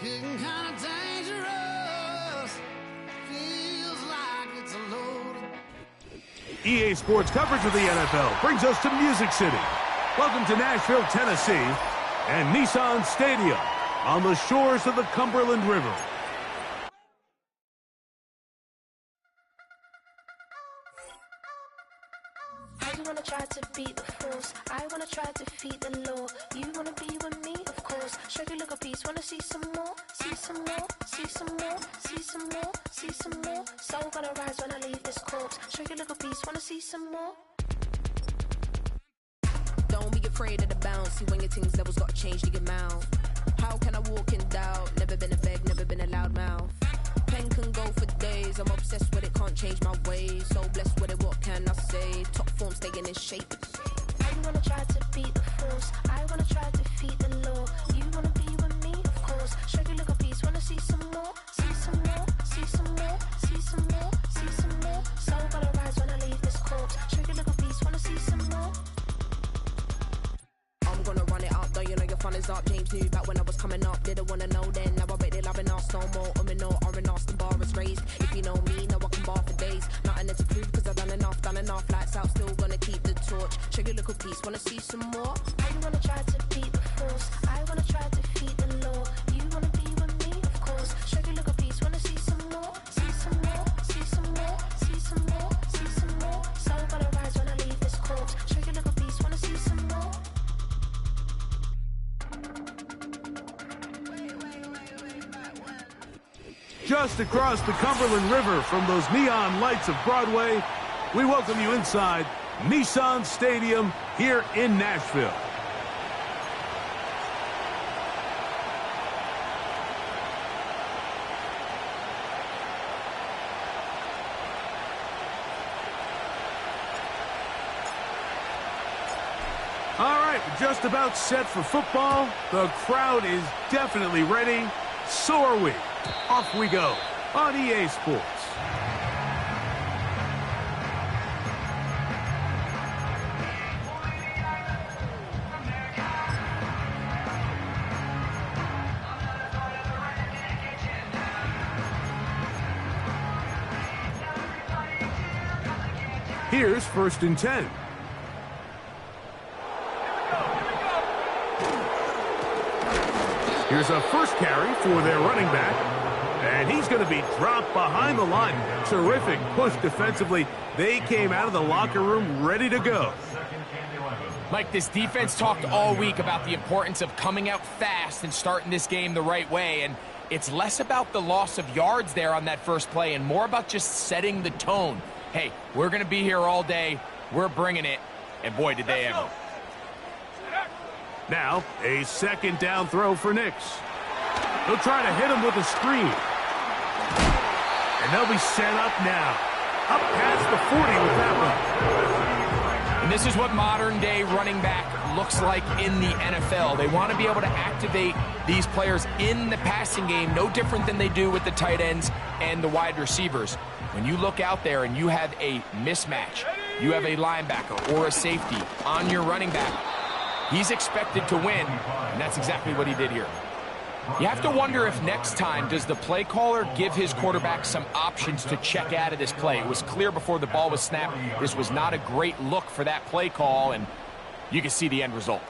getting kind of dangerous. Feels like it's a load. EA Sports coverage of the NFL brings us to Music City. Welcome to Nashville, Tennessee, and Nissan Stadium on the shores of the Cumberland River. I wanna try to beat the force. I wanna try to defeat the law. You wanna be with me, of course. Show you look a piece. Wanna see some more? See some more? See some more? See some more? See some more? Soul gonna rise when I leave this corpse. Show you look a piece. Wanna see some more? Don't be afraid of the bounce. See when your things levels got to change to your mouth. How can I walk in doubt? Never been a beg, never been a loud mouth. Pen can go for days. I'm obsessed with it, can't change my ways. So blessed with it, what can I say? Top form staying in shape. I wanna try to beat the force. I wanna try to defeat the law. You wanna be with me, of course. Show you look a piece. Wanna see some more? See some more? See some more? See some more? See some more? Soul gonna rise when I leave this corpse. Show you look a piece. Wanna see some more? I'm gonna run it up, though you know your fun is up. James knew back when I was coming up, didn't wanna know then. Now I bet they loving us no more. No, or an Austin bar is raised. If you know me, now I can bar for days. Nothing there to prove, cause I've done enough. Lights out, still gonna keep the torch. Show you a little piece, wanna see some more? I wanna try to beat the force. I wanna try to defeat the law. You wanna be with me, of course. Show you look a piece. Wanna see some more? See some more? See some more? See some more? See some more? Soul gonna rise when I leave this corpse. Show you look a piece. Wanna see some more? Just across the Cumberland River from those neon lights of Broadway, we welcome you inside Nissan Stadium here in Nashville. All right, we're just about set for football. The crowd is definitely ready. So are we. Off we go on EA Sports. Here's 1st and 10. Here's a first carry for their running back. And he's going to be dropped behind the line. Terrific push defensively. They came out of the locker room ready to go. Mike, this defense talked all week about the importance of coming out fast and starting this game the right way. And it's less about the loss of yards there on that first play and more about just setting the tone. Hey, we're going to be here all day. We're bringing it. And boy, did they ever. Now, a 2nd down throw for Nix. They'll try to hit him with a screen. And they'll be set up now. Up past the 40 with that one. And this is what modern-day running back looks like in the NFL. They want to be able to activate these players in the passing game, no different than they do with the tight ends and the wide receivers. When you look out there and you have a mismatch, you have a linebacker or a safety on your running back, he's expected to win, and that's exactly what he did here. You have to wonder if next time, does the play caller give his quarterback some options to check out of this play? It was clear before the ball was snapped, this was not a great look for that play call, and you can see the end result.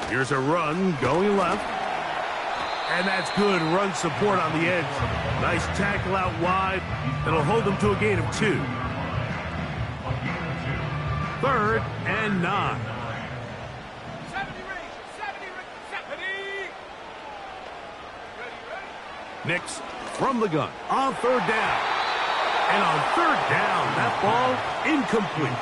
Here's a run going left. And that's good run support on the edge. Nice tackle out wide. It'll hold them to a gain of 2. 3rd and 9. Nix from the gun on 3rd down. And on 3rd down, that ball incomplete.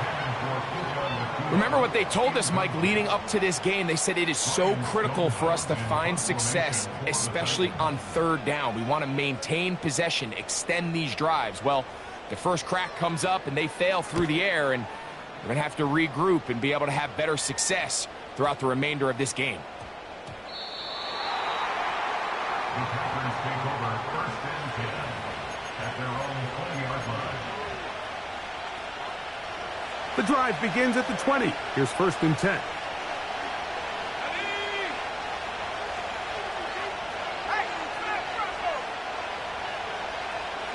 Remember what they told us, Mike, leading up to this game. They said it is so critical for us to find success, especially on 3rd down. We want to maintain possession, extend these drives. Well, the first crack comes up and they fail through the air, and we're going to have to regroup and be able to have better success throughout the remainder of this game. The drive begins at the 20. Here's 1st and 10.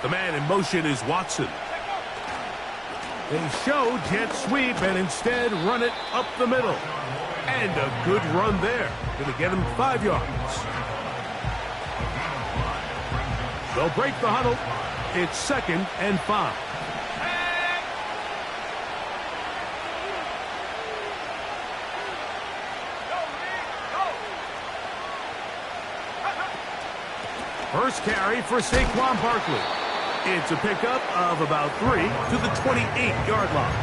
The man in motion is Watson. They show jet sweep and instead run it up the middle. And a good run there. Going to get him 5 yards. They'll break the huddle. It's 2nd and 5. First carry for Saquon Barkley. It's a pickup of about 3 to the 28-yard line.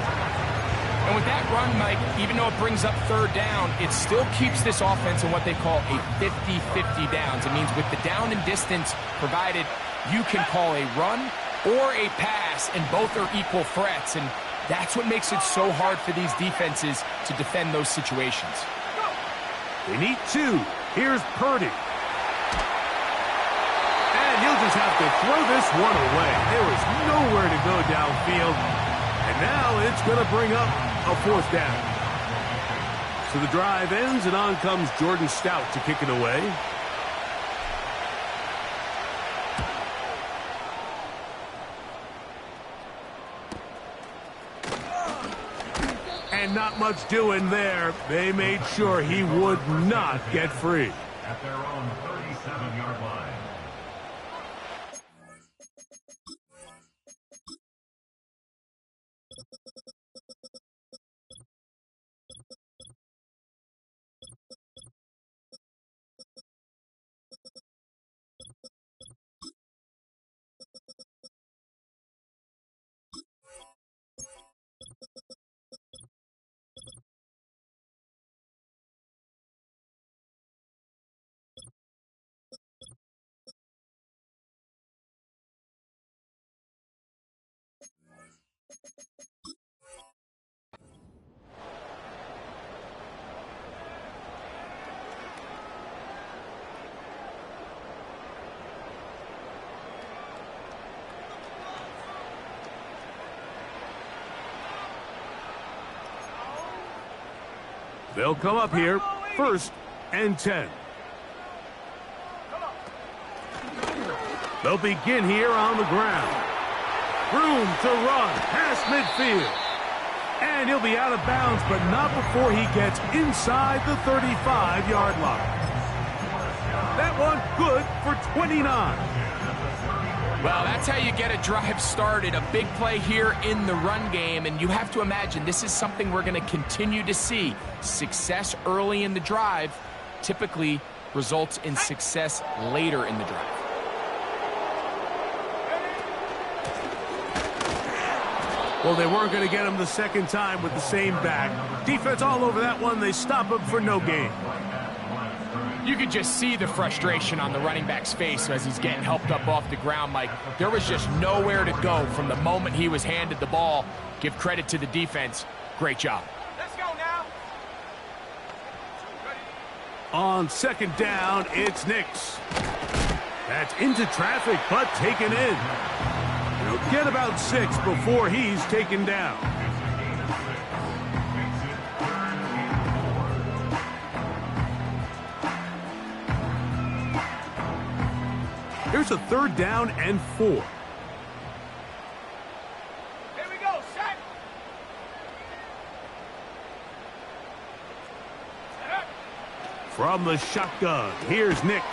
And with that run, Mike, even though it brings up 3rd down, it still keeps this offense in what they call a 50-50 downs. It means with the down and distance provided, you can call a run or a pass, and both are equal threats. And that's what makes it so hard for these defenses to defend those situations. They need 2. Here's Purdy. And he'll just have to throw this one away. There was nowhere to go downfield. And now it's going to bring up a 4th down. So the drive ends, and on comes Jordan Stout to kick it away. And not much doing there. They made sure he would not get free. At their own 37-yard line. They'll come up here, 1st and 10. They'll begin here on the ground. Room to run past midfield. And he'll be out of bounds, but not before he gets inside the 35-yard line. That one good for 29. Well, that's how you get a drive started. A big play here in the run game, and you have to imagine this is something we're going to continue to see. Success early in the drive typically results in success later in the drive. Well, they weren't going to get him the 2nd time with the same back. Defense all over that one. They stop him for no gain. You could just see the frustration on the running back's face as he's getting helped up off the ground, Mike. There was just nowhere to go from the moment he was handed the ball. Give credit to the defense. Great job. Let's go now. On 2nd down, it's Nix. That's into traffic, but taken in. He'll get about 6 before he's taken down. Here's a 3rd down and 4. Here we go, set. From the shotgun, here's Nix.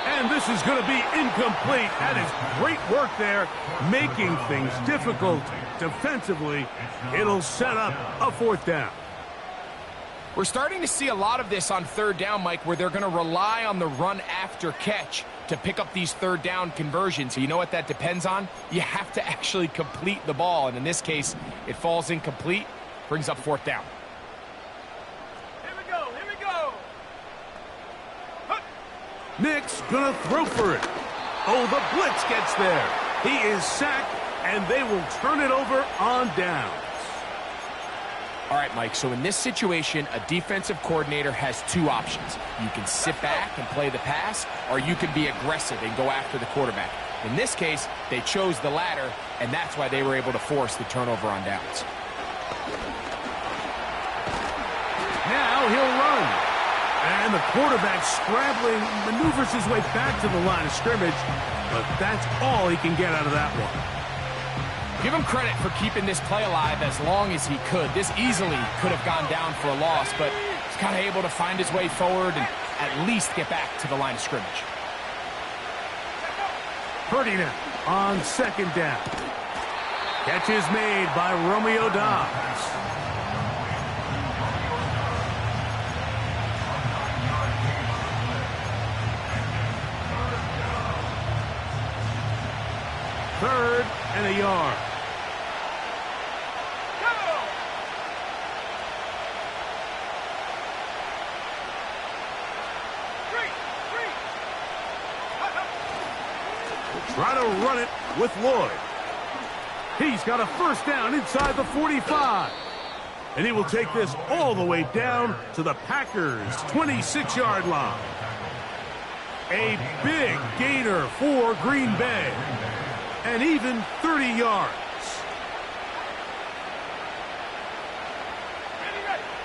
And this is going to be incomplete. That is great work there, making things difficult defensively. It'll set up a 4th down. We're starting to see a lot of this on 3rd down, Mike, where they're going to rely on the run after catch to pick up these 3rd down conversions. So you know what that depends on? You have to actually complete the ball. And in this case, it falls incomplete, brings up 4th down. Here we go, here we go. Nix gonna throw for it. Oh, the blitz gets there. He is sacked, and they will turn it over on downs. All right, Mike, so in this situation, a defensive coordinator has 2 options. You can sit back and play the pass, or you can be aggressive and go after the quarterback. In this case, they chose the latter, and that's why they were able to force the turnover on downs. Now he'll run. And And the quarterback scrambling, maneuvers his way back to the line of scrimmage, but that's all he can get out of that one. Give him credit for keeping this play alive as long as he could. This easily could have gone down for a loss, but he's kind of able to find his way forward and at least get back to the line of scrimmage. Purdy now on second down. Catch is made by Romeo Doubs. Third and a yard. Try to run it with Lloyd. He's got a first down inside the 45. And he will take this all the way down to the Packers' 26-yard line. A big gainer for Green Bay. And even 30 yards.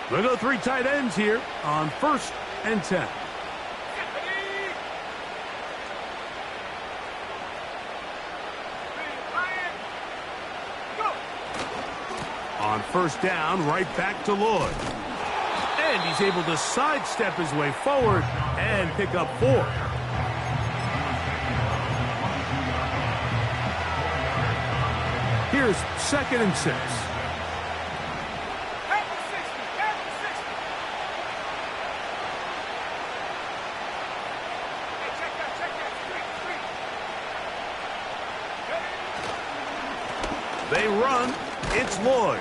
We'll go 3 tight ends here on 1st and 10. On first down, right back to Lloyd. And he's able to sidestep his way forward and pick up 4. Here's 2nd and 6. They run. It's Lloyd.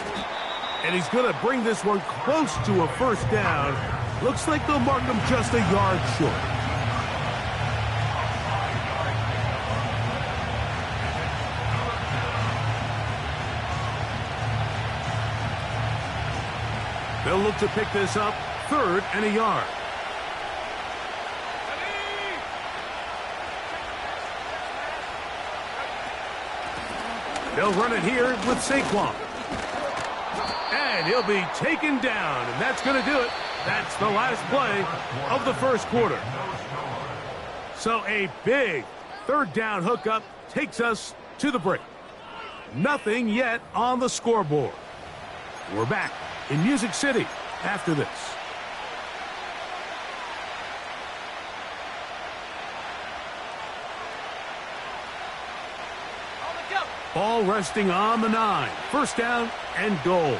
And he's going to bring this one close to a first down. Looks like they'll mark him just a yard short. They'll look to pick this up 3rd and a yard. They'll run it here with Saquon. And he'll be taken down, and that's going to do it. That's the last play of the first quarter. So a big 3rd down hookup takes us to the break. Nothing yet on the scoreboard. We're back in Music City after this. Ball resting on the 9. First down and goal.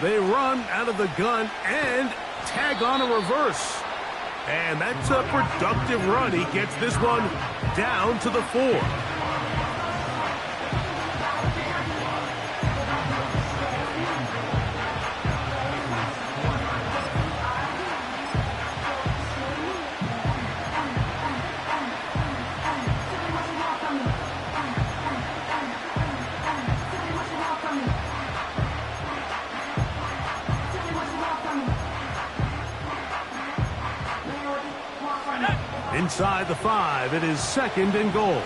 They run out of the gun and tag on a reverse. And that's a productive run. He gets this one down to the 4. Inside the 5, it is 2nd and goal.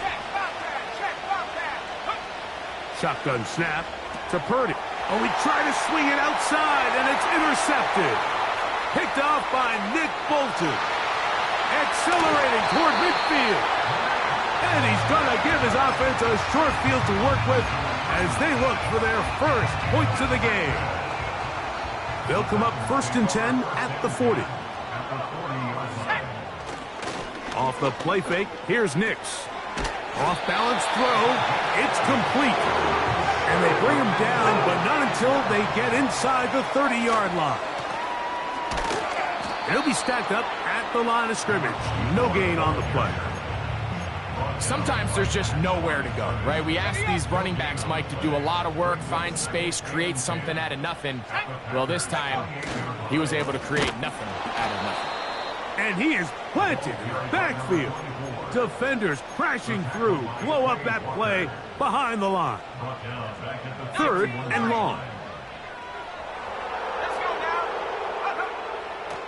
Shotgun snap to Purdy. Oh, he tried to swing it outside, and it's intercepted. Picked off by Nick Bolton. Accelerating toward midfield. And he's going to give his offense a short field to work with as they look for their first points of the game. They'll come up 1st and 10 at the 40. Off the play fake, here's Nix. Off-balance throw, it's complete. And they bring him down, but not until they get inside the 30-yard line. He'll be stacked up at the line of scrimmage. No gain on the play. Sometimes there's just nowhere to go, right? We ask these running backs, Mike, to do a lot of work, find space, create something out of nothing. Well, this time, he was able to create nothing out of nothing. And he is planted in the backfield. Defenders crashing through, blow up that play behind the line. 3rd and long.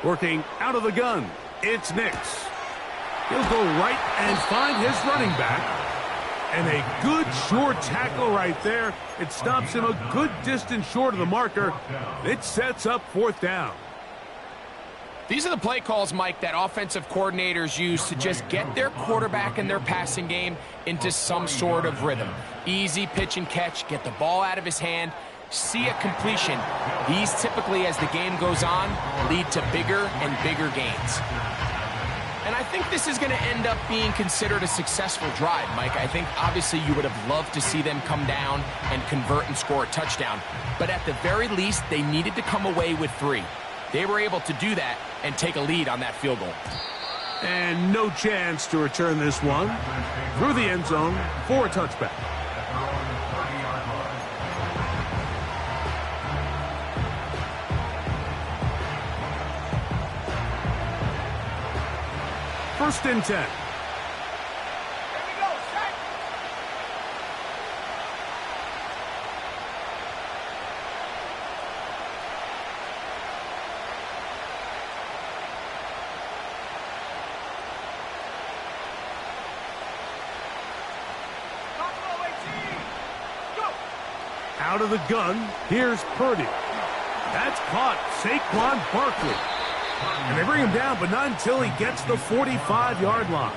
Working out of the gun, it's Nix. He'll go right and find his running back. And a good short tackle right there. It stops him a good distance short of the marker. It sets up 4th down. These are the play calls, Mike, that offensive coordinators use to just get their quarterback and their passing game into some sort of rhythm. Easy pitch and catch, get the ball out of his hand, see a completion. These typically, as the game goes on, lead to bigger and bigger gains. And I think this is going to end up being considered a successful drive, Mike. I think obviously you would have loved to see them come down and convert and score a touchdown. But at the very least, they needed to come away with 3. They were able to do that and take a lead on that field goal. And no chance to return this one through the end zone for a touchback. First and 10. Out of the gun, here's Purdy. That's caught, Saquon Barkley. And they bring him down, but not until he gets the 45-yard line.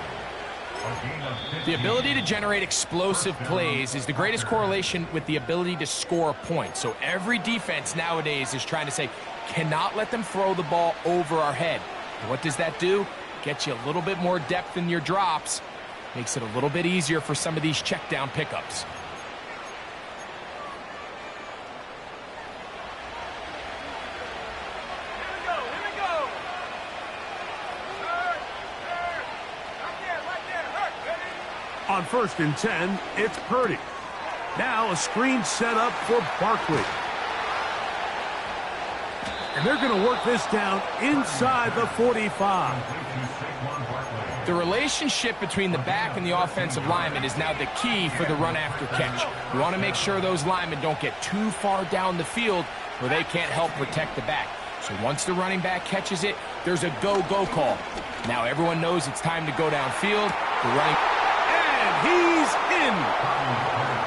The ability to generate explosive plays is the greatest correlation with the ability to score a point. So every defense nowadays is trying to say, cannot let them throw the ball over our head. And what does that do? Gets you a little bit more depth in your drops. Makes it a little bit easier for some of these check down pickups. On first and 10, it's Purdy. Now a screen set up for Barkley. And they're going to work this down inside the 45. The relationship between the back and the offensive lineman is now the key for the run after catch. You want to make sure those linemen don't get too far down the field where they can't help protect the back. So once the running back catches it, there's a go-go call. Now everyone knows it's time to go downfield. The running... He's in.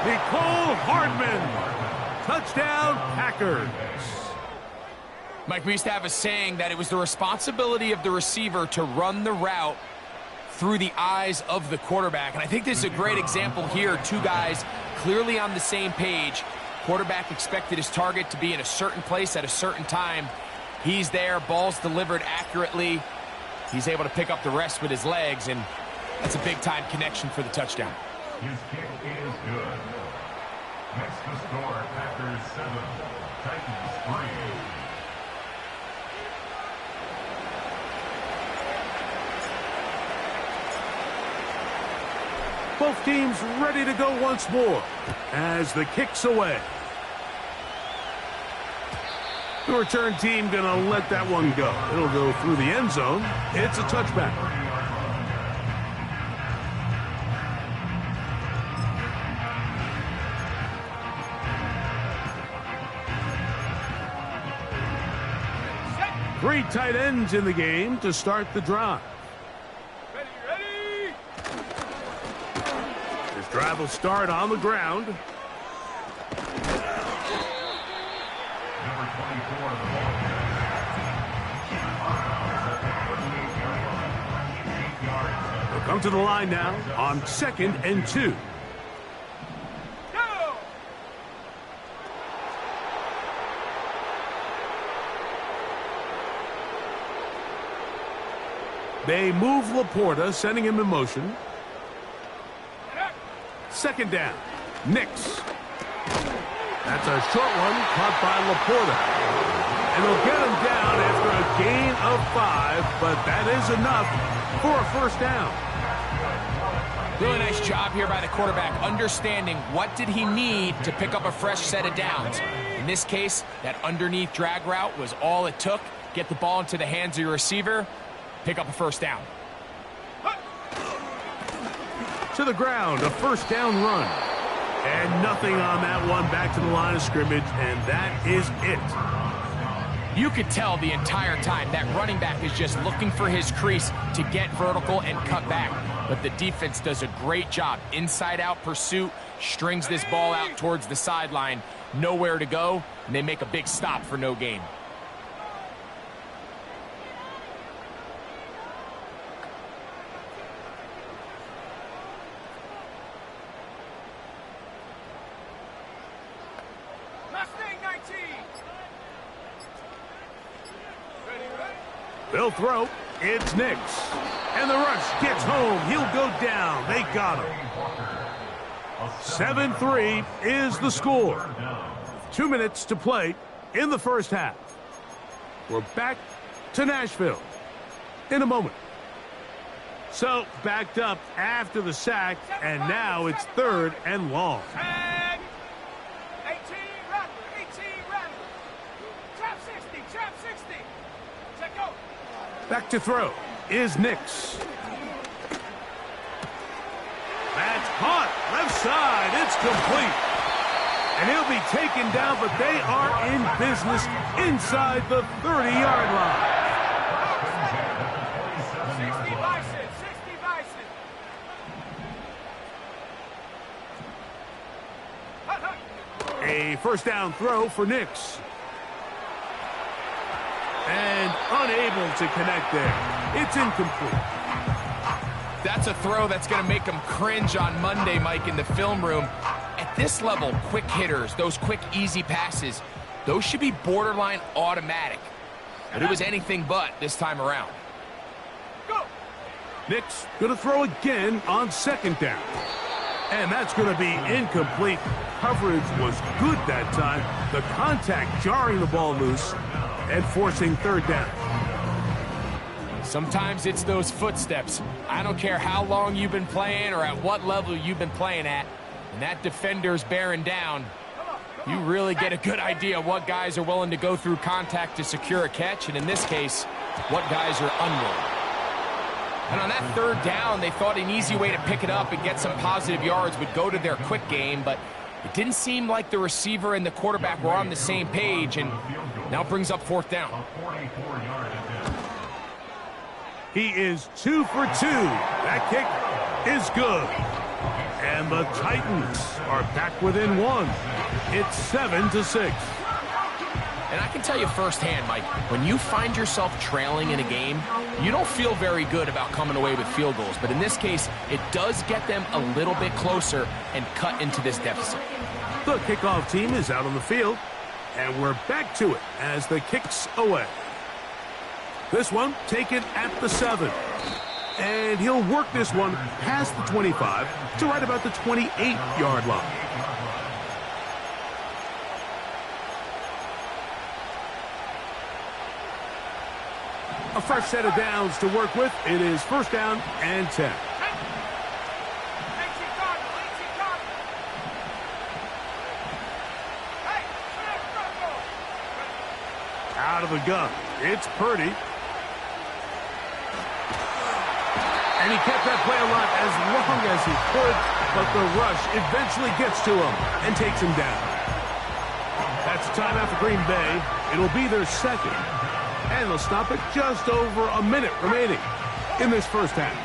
Nicole Hardman. Touchdown, Packers. Mike, we used to have a saying that it was the responsibility of the receiver to run the route through the eyes of the quarterback. And I think this is a great example here. 2 guys clearly on the same page. Quarterback expected his target to be in a certain place at a certain time. He's there. Ball's delivered accurately. He's able to pick up the rest with his legs, and that's a big-time connection for the touchdown. His kick is good. Next to score, Packers 7, Titans 3. Both teams ready to go once more as the kick's away. The return team going to let that one go. It'll go through the end zone. It's a touchback. Three tight ends in the game to start the drive. Ready. This drive will start on the ground. Number 24 of the ball. They'll come to the line now on 2nd and 2. They move Laporta, sending him in motion. 2nd down. Nix. That's a short one caught by Laporta. And they'll get him down after a gain of 5, but that is enough for a first down. Really nice job here by the quarterback, understanding what did he need to pick up a fresh set of downs. In this case, that underneath drag route was all it took. Get the ball into the hands of your receiver. Pick up a first down. To the ground, a first down run. And nothing on that one, back to the line of scrimmage, and that is it. You could tell the entire time that running back is just looking for his crease to get vertical and cut back. But the defense does a great job. Inside-out pursuit, strings this ball out towards the sideline. Nowhere to go, and they make a big stop for no gain. They'll throw. It's Nix. And the rush gets home. He'll go down. They got him. 7-3 is the score. 2 minutes to play in the first half. We're back to Nashville in a moment. So, backed up after the sack, and now it's 3rd and long. 18 Rattler. Trap 60. Check go. Back to throw is Nix. That's caught. Left side. It's complete. And he'll be taken down, but they are in business inside the 30-yard line. 60 bison. A first down throw for Nix. And unable to connect there. It's incomplete. That's a throw that's going to make them cringe on Monday, Mike, in the film room. At this level, quick hitters, those quick, easy passes, those should be borderline automatic. But it was anything but this time around. Go. Nix going to throw again on 2nd down. And that's going to be incomplete. Coverage was good that time. The contact jarring the ball loose and forcing 3rd down. Sometimes it's those footsteps. I don't care how long you've been playing or at what level you've been playing at. And that defender's bearing down. You really get a good idea of what guys are willing to go through contact to secure a catch, and in this case, what guys are unwilling. And on that 3rd down, they thought an easy way to pick it up and get some positive yards would go to their quick game, but it didn't seem like the receiver and the quarterback were on the same page, and now it brings up 4th down. He is 2 for 2. That kick is good. And the Titans are back within 1. It's 7-6. And I can tell you firsthand, Mike, when you find yourself trailing in a game, you don't feel very good about coming away with field goals. But in this case, it does get them a little bit closer and cut into this deficit. The kickoff team is out on the field, and we're back to it as the kick's away. This one taken at the 7. And he'll work this one past the 25 to right about the 28-yard line. A fresh set of downs to work with. It is 1st down and 10. Out of the gun, it's Purdy. And he kept that play alive as long as he could, but the rush eventually gets to him and takes him down. That's timeout for Green Bay. It'll be their 2nd. And they'll stop it just over a minute remaining in this first half.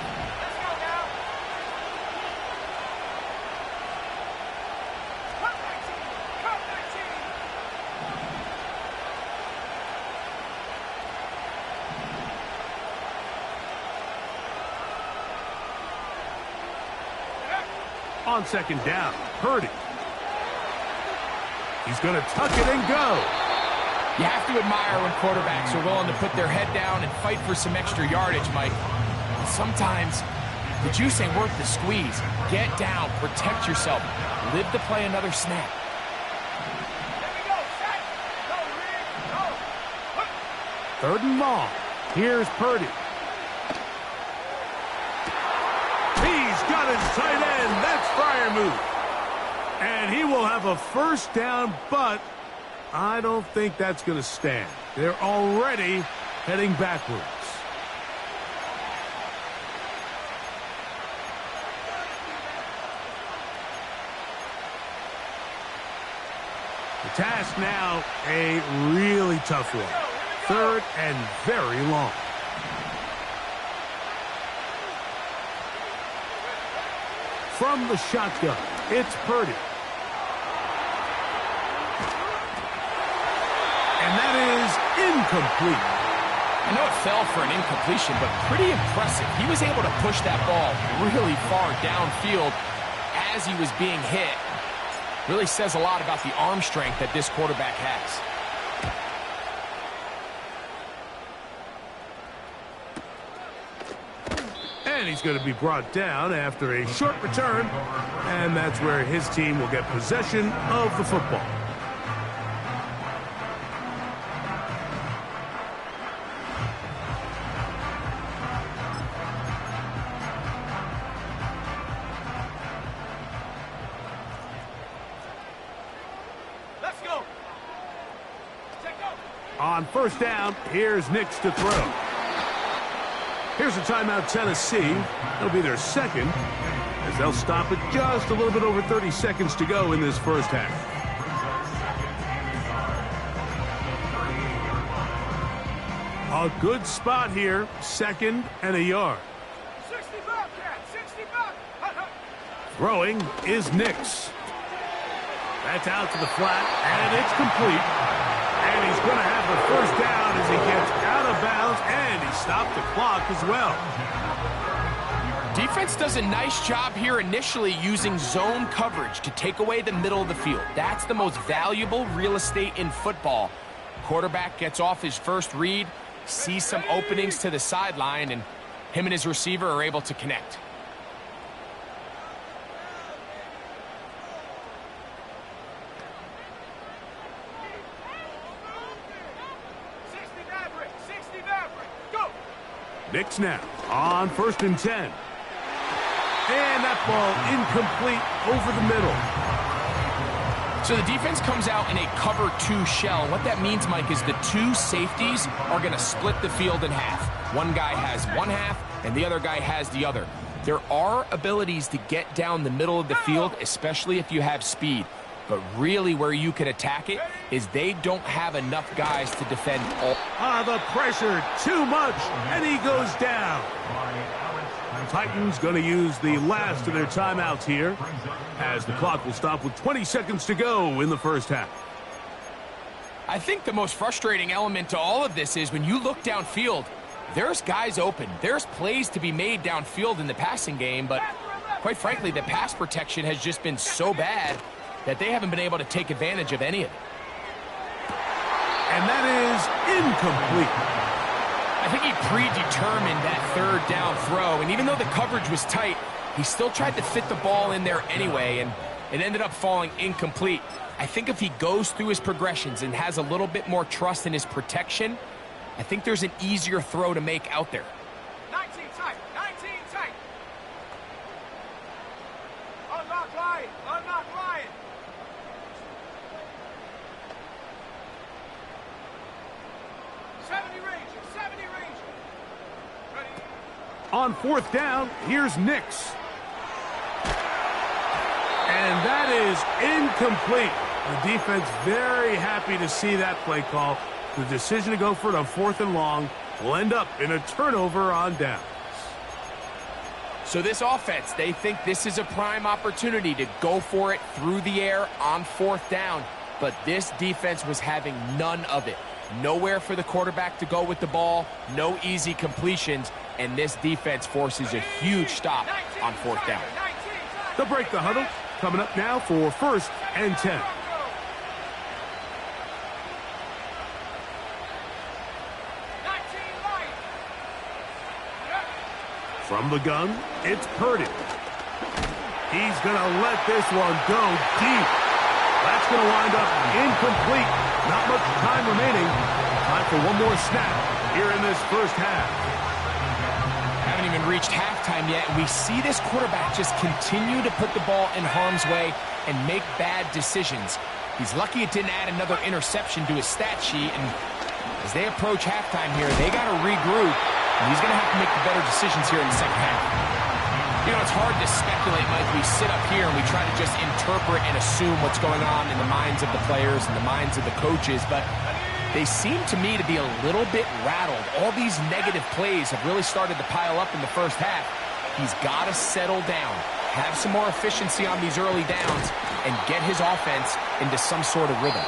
On 2nd down, Purdy. He's going to tuck it and go. You have to admire when quarterbacks are willing to put their head down and fight for some extra yardage, Mike. Sometimes the juice ain't worth the squeeze. Get down, protect yourself, live to play another snap. Third and long. Here's Purdy. He's got his tight end. That's Freiermuth. And he will have a 1st down, but I don't think that's going to stand. They're already heading backwards. The task now, a really tough one. 3rd and very long. From the shotgun, it's Purdy. And that is incomplete. I know it fell for an incompletion, but pretty impressive. He was able to push that ball really far downfield as he was being hit. Really says a lot about the arm strength that this quarterback has. And he's going to be brought down after a short return. And that's where his team will get possession of the football. Let's go. Check out. On 1st down, here's Nix to throw. Here's a timeout, Tennessee. It'll be their 2nd, as they'll stop it just a little bit over 30 seconds to go in this 1st half. A good spot here, 2nd and a yard. 60 back, Cat. 60 back. Throwing is Nix. That's out to the flat, and it's complete. And he's going to have the 1st down as he gets out of bounds, and he stopped the clock as well. Defense does a nice job here initially using zone coverage to take away the middle of the field. That's the most valuable real estate in football. Quarterback gets off his first read, sees some openings to the sideline, and him and his receiver are able to connect. Nix now on 1st and 10. And that ball incomplete over the middle. So the defense comes out in a cover 2 shell. What that means, Mike, is the 2 safeties are going to split the field in half. One guy has one half, and the other guy has the other. There are abilities to get down the middle of the field, especially if you have speed. But really where you can attack it is they don't have enough guys to defend all. The pressure, too much, and he goes down. Titans going to use the last of their timeouts here, as the clock will stop with 20 seconds to go in the 1st half. I think the most frustrating element to all of this is when you look downfield, there's guys open. There's plays to be made downfield in the passing game, but quite frankly, the pass protection has just been so bad that they haven't been able to take advantage of any of it. And that is incomplete. I think he predetermined that 3rd down throw, and even though the coverage was tight, he still tried to fit the ball in there anyway, and it ended up falling incomplete. I think if he goes through his progressions and has a little bit more trust in his protection, I think there's an easier throw to make out there. 19 tight. 19 tight. Unlock line. Unlock line. On 4th down, here's Nix. And that is incomplete. The defense very happy to see that play call. The decision to go for it on 4th and long will end up in a turnover on downs. So this offense, they think this is a prime opportunity to go for it through the air on 4th down. But this defense was having none of it. Nowhere for the quarterback to go with the ball, no easy completions, and this defense forces a huge stop on 4th down. They'll break the huddle. Coming up now for 1st and 10. From the gun, it's Purdy. He's going to let this one go deep. That's going to wind up incomplete. Not much time remaining. Time for one more snap here in this 1st half. Haven't even reached halftime yet. We see this quarterback just continue to put the ball in harm's way and make bad decisions. He's lucky it didn't add another interception to his stat sheet, and as they approach halftime here, they got to regroup, and he's going to have to make the better decisions here in the 2nd half. You know, it's hard to speculate, Mike. We sit up here and we try to just interpret and assume what's going on in the minds of the players and the minds of the coaches, but they seem to me to be a little bit rattled. All these negative plays have really started to pile up in the first half. He's got to settle down, have some more efficiency on these early downs, and get his offense into some sort of rhythm.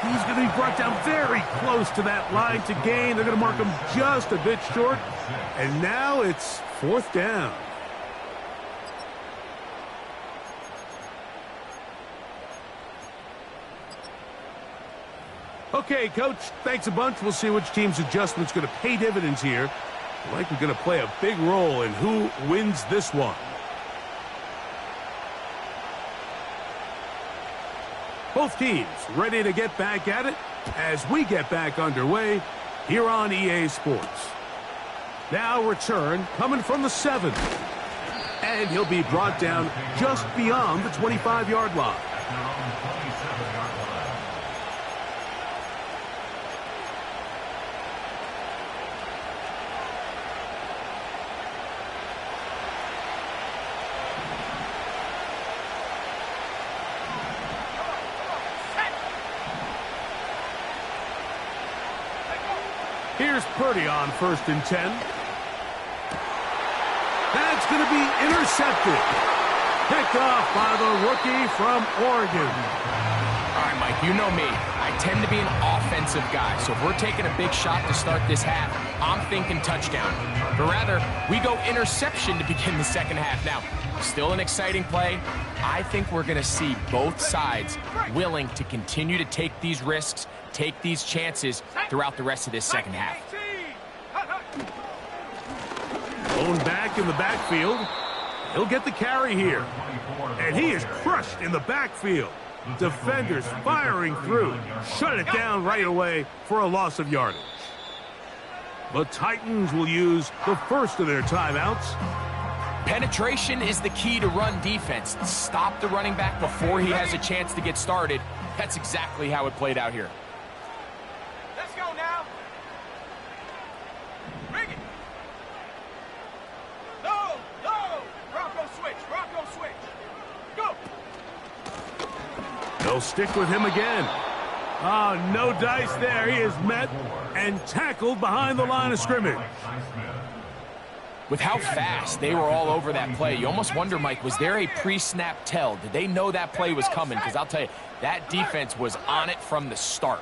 He's going to be brought down very close to that line to gain. They're going to mark him just a bit short. And now it's 4th down. Okay, Coach, thanks a bunch. We'll see which team's adjustment's going to pay dividends here. Likely going to play a big role in who wins this one. Both teams ready to get back at it as we get back underway here on EA Sports. Now return coming from the 7. And he'll be brought down just beyond the 25-yard line. Here's Purdy on 1st and 10. That's going to be intercepted. Picked off by the rookie from Oregon. All right, Mike, you know me. I tend to be an offensive guy, so if we're taking a big shot to start this half, I'm thinking touchdown. But rather, we go interception to begin the second half. Now, still an exciting play. I think we're going to see both sides willing to continue to take these risks, take these chances throughout the rest of this second half. Blown back in the backfield. He'll get the carry here. And he is crushed in the backfield. Defenders firing through. Shut it down right away for a loss of yardage. The Titans will use the first of their timeouts. Penetration is the key to run defense. Stop the running back before he has a chance to get started. That's exactly how it played out here. Let's go now. Bring it. No, no. Bronco switch. Bronco switch. Go. They'll stick with him again. Oh, no dice there. He is met and tackled behind the line of scrimmage. With how fast they were all over that play, you almost wonder, Mike, was there a pre-snap tell? Did they know that play was coming? Because I'll tell you, that defense was on it from the start.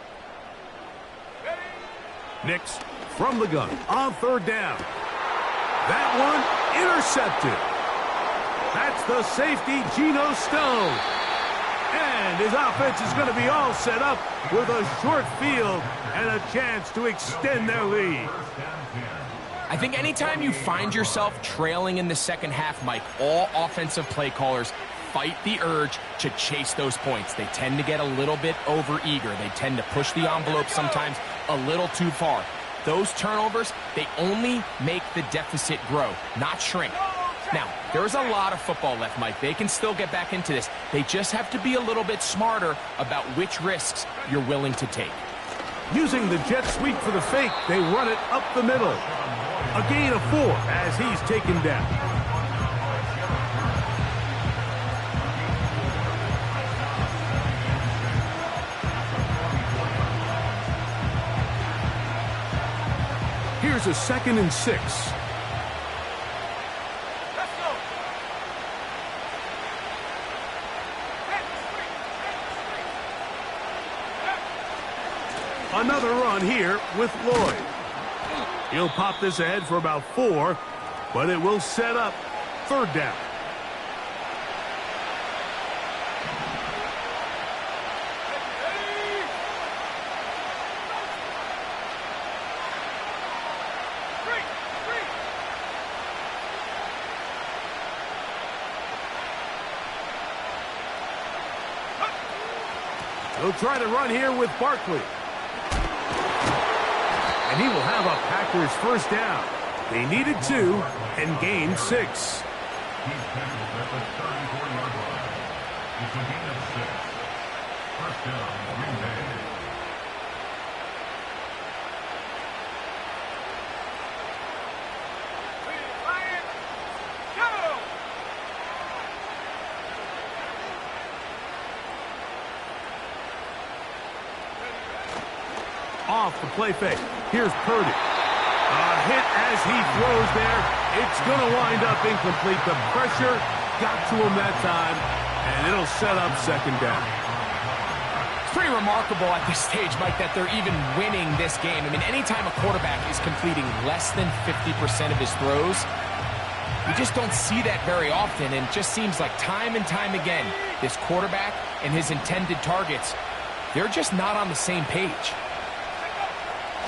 Nix from the gun on 3rd down. That one intercepted. That's the safety, Geno Stone. And his offense is going to be all set up with a short field and a chance to extend their lead. I think anytime you find yourself trailing in the second half, Mike, all offensive play callers fight the urge to chase those points. They tend to get a little bit over-eager. They tend to push the envelope sometimes a little too far. Those turnovers, they only make the deficit grow, not shrink. Now, there's a lot of football left, Mike. They can still get back into this. They just have to be a little bit smarter about which risks you're willing to take. Using the jet sweep for the fake, they run it up the middle. A gain of 4 as he's taken down. Here's a 2nd and 6. Another run here with Lloyd. He'll pop this ahead for about 4, but it will set up 3rd down. He'll try to run here with Barkley. And he will have a Packers 1st down. They needed 2 and gained 6. He's tackled at the 34-yard line. It's a gain of 6. 1st down, Green Bay. Lions, go! off the play fake. Here's Purdy. A hit as he throws there. It's going to wind up incomplete. The pressure got to him that time, and it'll set up second down. It's pretty remarkable at this stage, Mike, that they're even winning this game. I mean, anytime a quarterback is completing less than 50% of his throws, you just don't see that very often, and it just seems like time and time again, this quarterback and his intended targets, they're just not on the same page.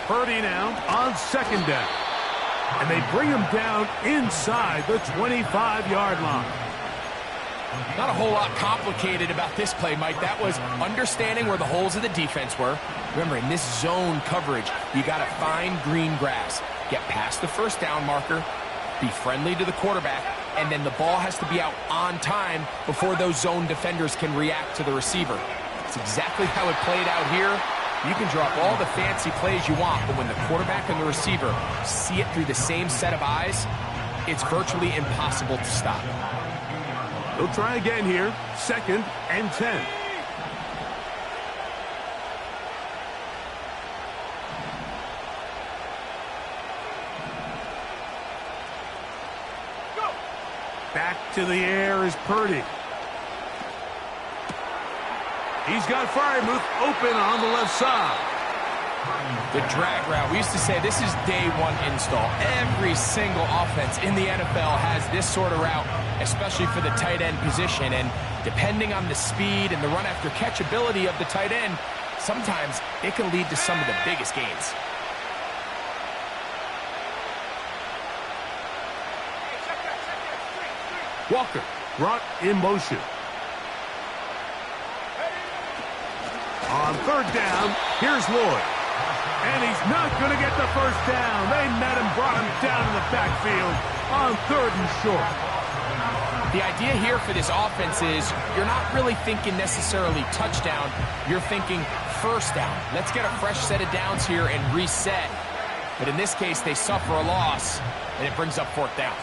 Purdy now on second down. And they bring him down inside the 25-yard line. Not a whole lot complicated about this play, Mike. That was understanding where the holes of the defense were. Remember, in this zone coverage, you got to find green grass. Get past the first down marker, be friendly to the quarterback, and then the ball has to be out on time before those zone defenders can react to the receiver. It's exactly how it played out here. You can drop all the fancy plays you want, but when the quarterback and the receiver see it through the same set of eyes, it's virtually impossible to stop. They'll try again here. 2nd and 10. Back to the air is Purdy. He's got Freiermuth open on the left side. The drag route. We used to say this is day one install. Every single offense in the NFL has this sort of route, especially for the tight end position. And depending on the speed and the run after catch ability of the tight end, sometimes it can lead to some of the biggest gains. Walker brought in motion. On third down, here's Lloyd. And he's not going to get the first down. They met him, brought him down in the backfield on 3rd and short. The idea here for this offense is you're not really thinking necessarily touchdown. You're thinking first down. Let's get a fresh set of downs here and reset. But in this case, they suffer a loss, and it brings up 4th down.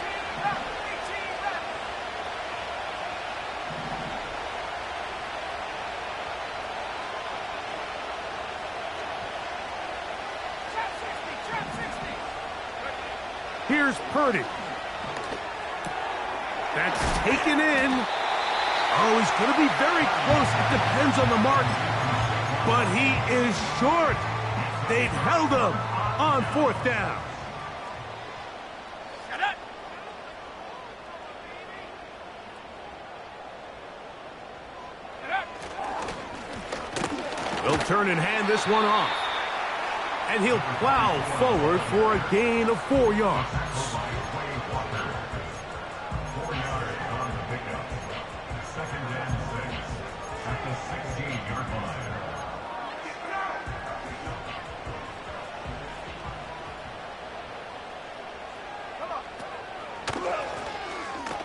Here's Purdy. That's taken in. Oh, he's going to be very close. It depends on the mark. But he is short. They've held him on 4th down. They'll turn and hand this one off. And he'll plow forward for a gain of 4 yards. 4 yards on the pickup. 2nd and 6 at the 16-yard line.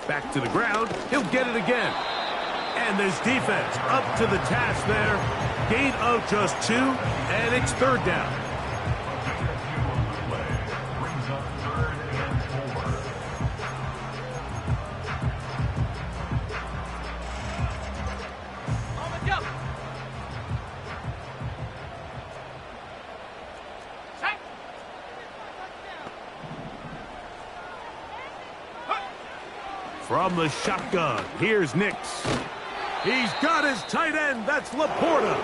Back to the ground. He'll get it again. And this defense up to the task there. Gain of just 2, and it's 3rd down. Brings up 3rd and 4. From the shotgun, here's Nix. He's got his tight end. That's Laporta.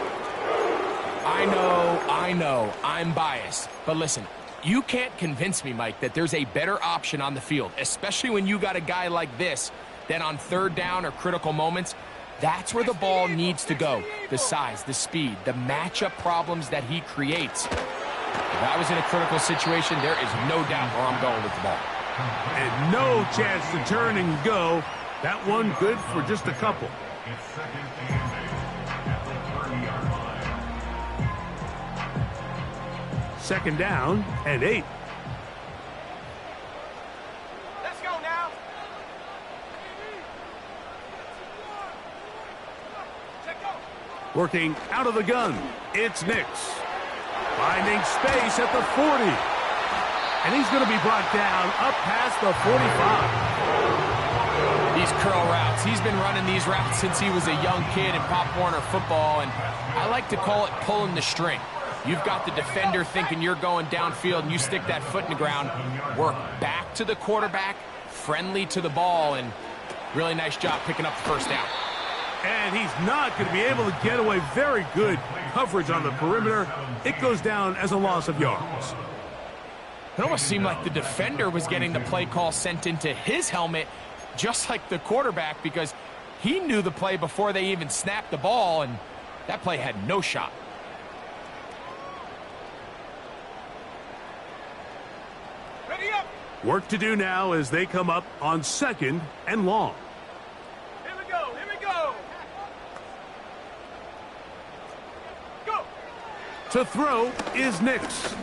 I know, I'm biased. But listen, you can't convince me, Mike, that there's a better option on the field, especially when you got a guy like this, than on 3rd down or critical moments. That's where the ball needs to go. The size, the speed, the matchup problems that he creates. If I was in a critical situation, there is no doubt where I'm going with the ball. And no chance to turn and go. That one good for just a couple. It's 2nd and 8 at the 30-yard line. 2nd down and 8. Let's go now. Working out of the gun, it's Nix. Finding space at the 40. And he's going to be brought down up past the 45. These curl routes. He's been running these routes since he was a young kid in Pop Warner football, and I like to call it pulling the string. You've got the defender thinking you're going downfield, and you stick that foot in the ground. Work back to the quarterback, friendly to the ball, and really nice job picking up the first down. And he's not going to be able to get away. Very good coverage on the perimeter. It goes down as a loss of yards. It almost seemed like the defender was getting the play call sent into his helmet, just like the quarterback, because he knew the play before they even snapped the ball, and that play had no shot. Ready up. Work to do now as they come up on 2nd and long. Here we go. Here we go. Go. To throw is Nix.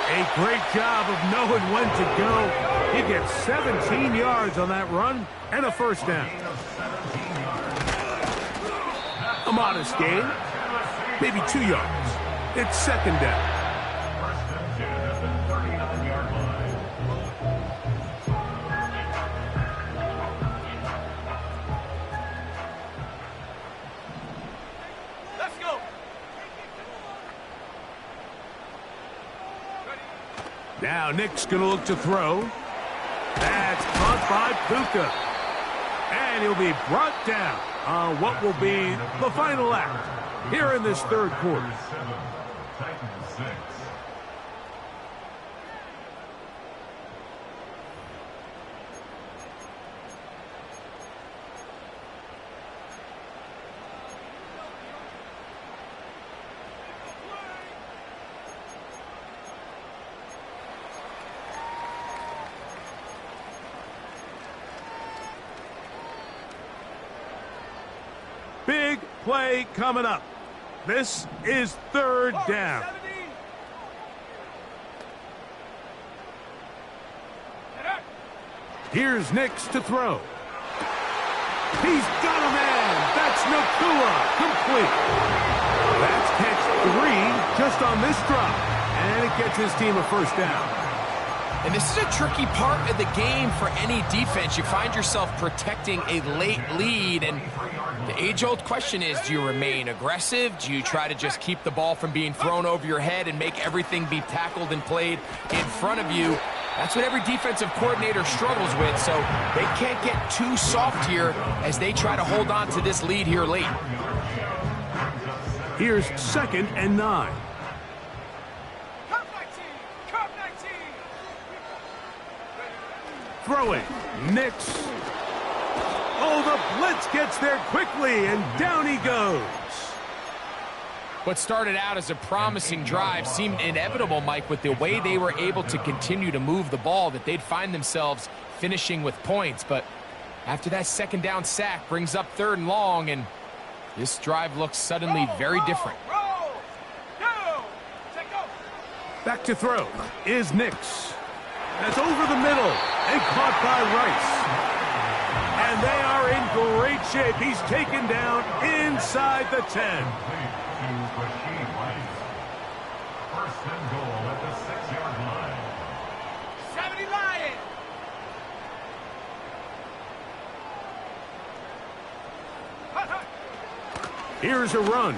A great job of knowing when to go. He gets 17 yards on that run and a first down. A modest gain, maybe 2 yards. It's 2nd down. First and 10 at the 39-yard line. Let's go. Now Nick's going to look to throw. That's caught by Puka. And he'll be brought down on what will be the final act here in this 3rd quarter. 7, Titans 6. Big play coming up. This is 3rd down. 70. Here's Nix to throw. He's got a man. That's Nakua. Complete. That's catch 3 just on this drop. And it gets his team a first down. And this is a tricky part of the game for any defense. You find yourself protecting a late lead, and the age-old question is, do you remain aggressive? Do you try to just keep the ball from being thrown over your head and make everything be tackled and played in front of you? That's what every defensive coordinator struggles with, so they can't get too soft here as they try to hold on to this lead here late. Here's 2nd and 9. Cup 19. Cup 19. Throwing. Nix. Oh, the blitz gets there quickly, and down he goes. What started out as a promising drive seemed inevitable, Mike, with the way they were able to continue to move the ball, that they'd find themselves finishing with points. But after that 2nd down sack brings up 3rd and long, and this drive looks suddenly very different. Roll. Go. Take go. Back to throw is Nix. That's over the middle and caught by Rice. And they are in great shape. He's taken down inside the 10. Rasheed Rice. First and goal at the 6-yard line. 70 Lions. Hut, hut. Here's a run.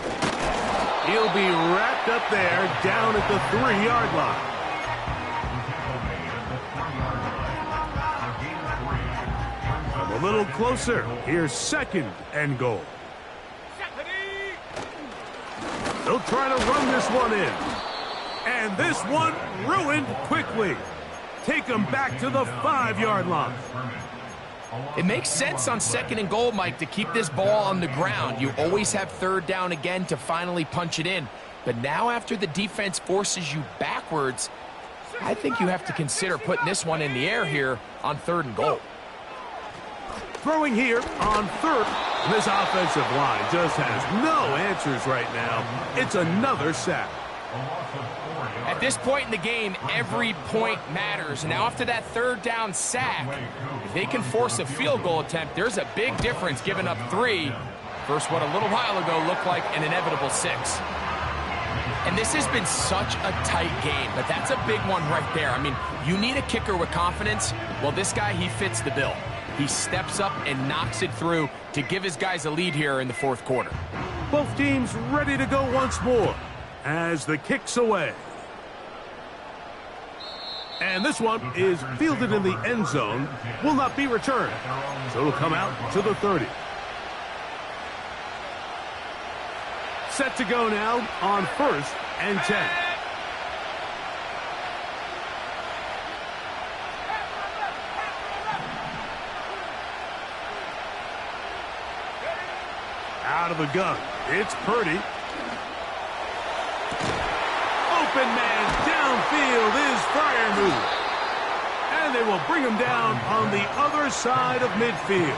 He'll be wrapped up there down at the 3-yard line. A little closer. Here's 2nd and goal. They'll try to run this one in. And this one ruined quickly. Take them back to the 5-yard line. It makes sense on 2nd and goal, Mike, to keep this ball on the ground. You always have 3rd down again to finally punch it in. But now after the defense forces you backwards, I think you have to consider putting this one in the air here on 3rd and goal. Throwing here on 3rd. This offensive line just has no answers right now. It's another sack. At this point in the game, every point matters. Now after that 3rd down sack, if they can force a field goal attempt, there's a big difference giving up 3 versus what a little while ago looked like an inevitable 6. And this has been such a tight game, but that's a big one right there. I mean, you need a kicker with confidence. Well, this guy, he fits the bill. he steps up and knocks it through to give his guys a lead here in the fourth quarter. Both teams ready to go once more as the kick's away. And this one is fielded in the end zone, will not be returned. So it'll come out to the 30. Set to go now on 1st and 10. Out of the gun, it's Purdy. Open man downfield is Freiermuth. And they will bring him down on the other side of midfield.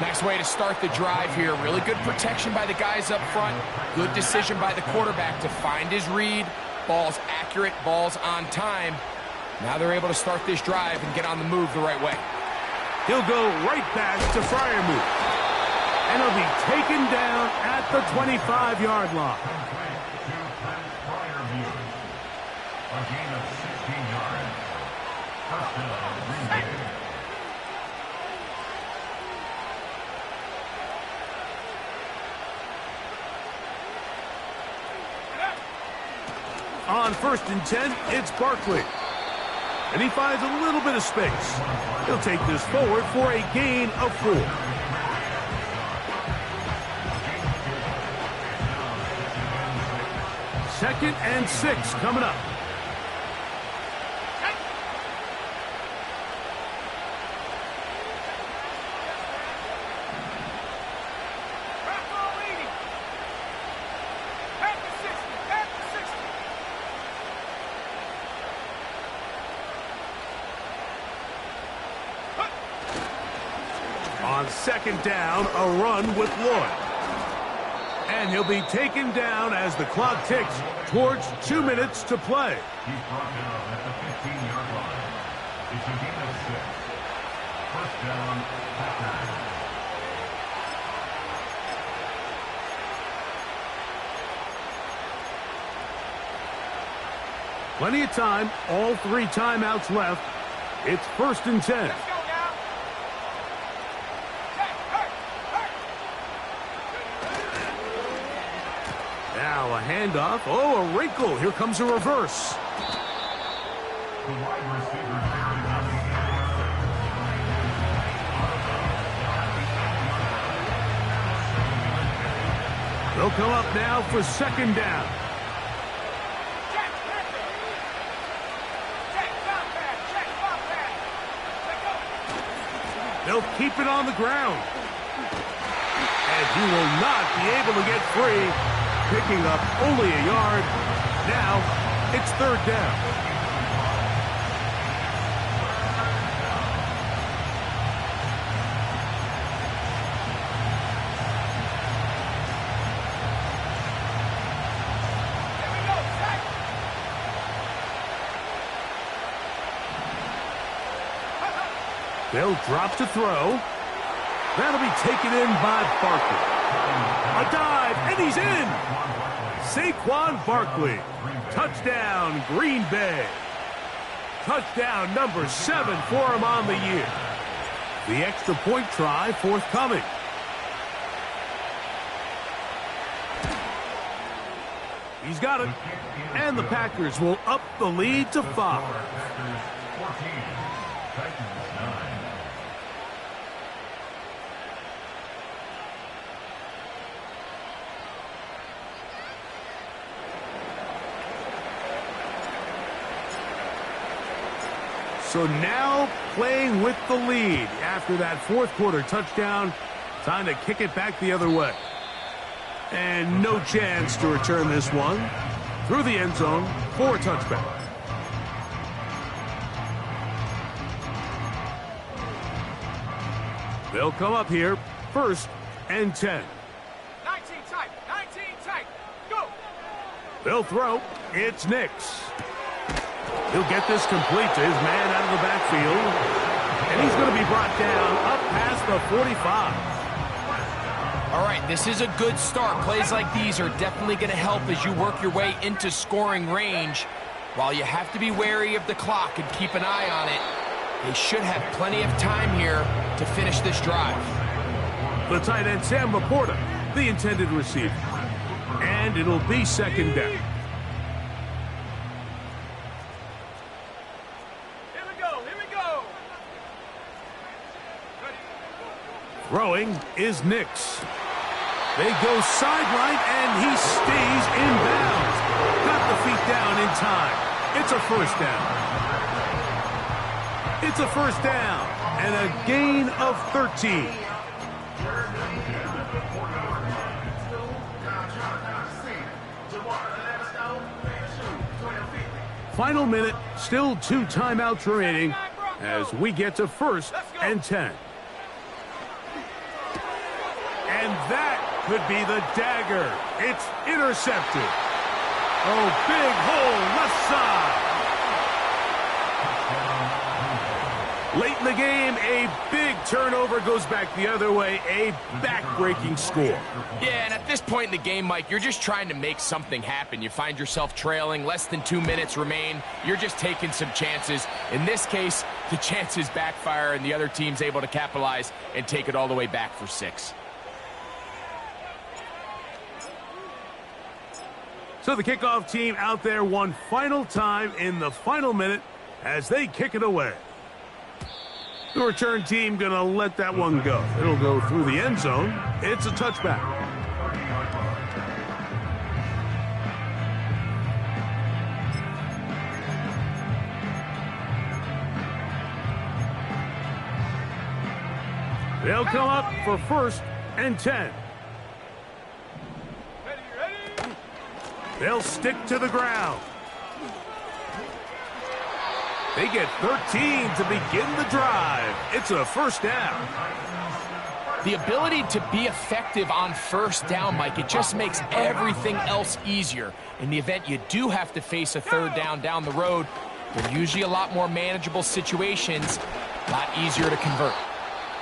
Nice way to start the drive here. Really good protection by the guys up front. Good decision by the quarterback to find his read. Ball's accurate, ball's on time. Now they're able to start this drive and get on the move the right way. He'll go right back to Freiermuth. And he'll be taken down at the 25-yard line. A gain of 16 yards. First down, Green Bay. On 1st and 10, it's Barkley. And he finds a little bit of space. He'll take this forward for a gain of 4. Second and 6 coming up. On 2nd down, a run with Lloyd. And he'll be taken down as the clock ticks towards 2 minutes to play. He's brought down at the 15-yard line. It's a gain of 6. First down, Packers. Plenty of time, all 3 timeouts left. It's 1st and 10. Now a handoff. Oh, a wrinkle. Here comes a reverse. The wide receiver carries out the They'll come up now for 2nd down. They'll keep it on the ground. And he will not be able to get free. Picking up only a yard. Now it's 3rd down. They'll drop to throw. That'll be taken in by Barkley. A dive, and he's in. Saquon Barkley. Touchdown, Green Bay. Touchdown number 7 for him on the year. The extra point try forthcoming. He's got it. And the Packers will up the lead to 5. 14, Titans 9. So now playing with the lead after that 4th quarter touchdown. Time to kick it back the other way. And no chance to return this one. Through the end zone for a touchback. They'll come up here 1st and 10. 19 tight, 19 tight, go! They'll throw. It's Nix. He'll get this complete to his man out of the backfield. And he's going to be brought down up past the 45. All right, this is a good start. Plays like these are definitely going to help as you work your way into scoring range. While you have to be wary of the clock and keep an eye on it, They should have plenty of time here to finish this drive. The tight end, Sam Laporta, the intended receiver. And it'll be second down. Here we go, here we go. Throwing is Nix. They go sideline, and he stays in bounds. Got the feet down in time. It's a first down. It's a first down and a gain of 13. Final minute, still 2 timeouts remaining as we get to first and 10. And that could be the dagger. It's intercepted. Oh, big hole left side. Late in the game, a big turnover goes back the other way, a back-breaking score. Yeah, and at this point in the game, Mike, you're just trying to make something happen. You find yourself trailing, less than 2 minutes remain. You're just taking some chances. In this case, the chances backfire, and the other team's able to capitalize and take it all the way back for 6. So the kickoff team out there one final time in the final minute as they kick it away. The return team going to let that one go. It'll go through the end zone. It's a touchback. They'll come up for first and 10. They'll stick to the ground. They get 13 to begin the drive. It's a first down. The ability to be effective on first down, Mike, it just makes everything else easier. In the event you do have to face a third down the road, they're usually a lot more manageable situations, a lot easier to convert.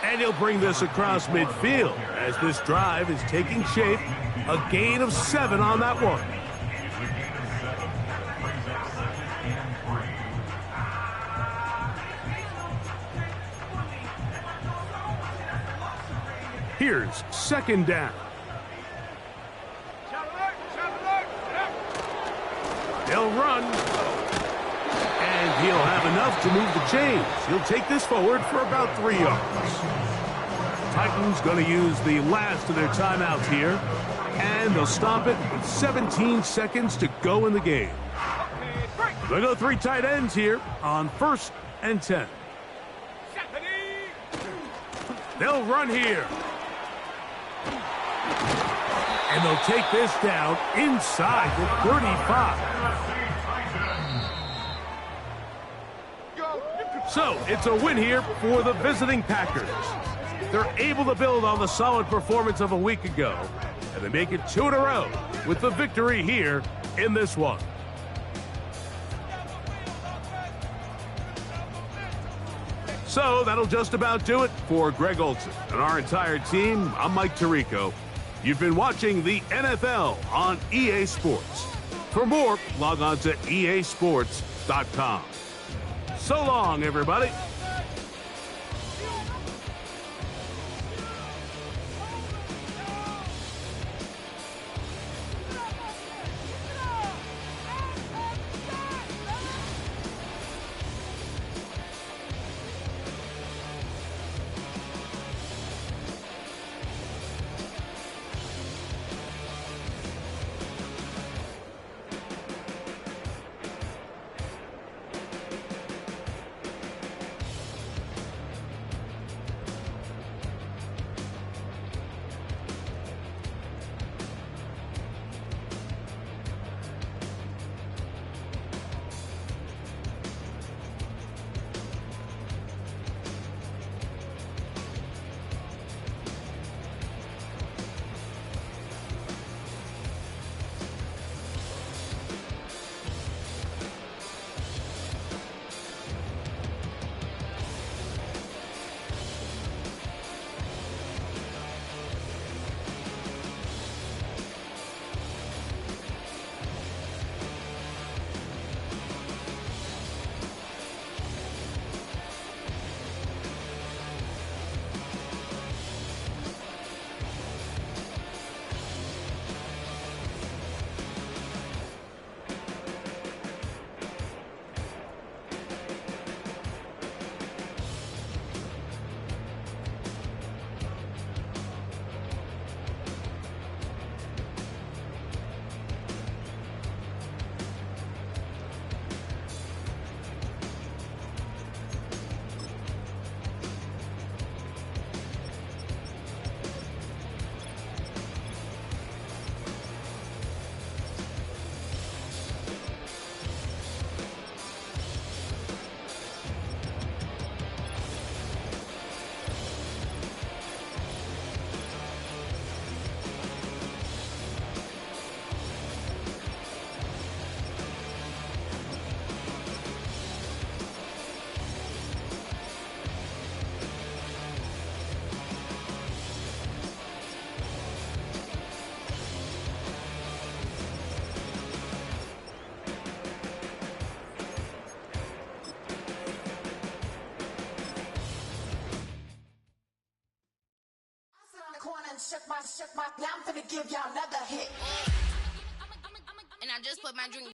And he'll bring this across midfield as this drive is taking shape. A gain of 7 on that one. Here's second down. They'll run. And he'll have enough to move the chains. He'll take this forward for about 3 yards. Titans going to use the last of their timeouts here. And they'll stop it with 17 seconds to go in the game. They'll go 3 tight ends here on first and 10. They'll run here. And they'll take this down inside the 35. So, it's a win here for the visiting Packers. They're able to build on the solid performance of a week ago, and they make it 2 in a row with the victory here in this one. So, that'll just about do it for Greg Olsen and our entire team. I'm Mike Tirico. You've been watching the NFL on EA Sports. For more, log on to easports.com. So long, everybody. Now I'm finna give y'all another hit. And I just put my drink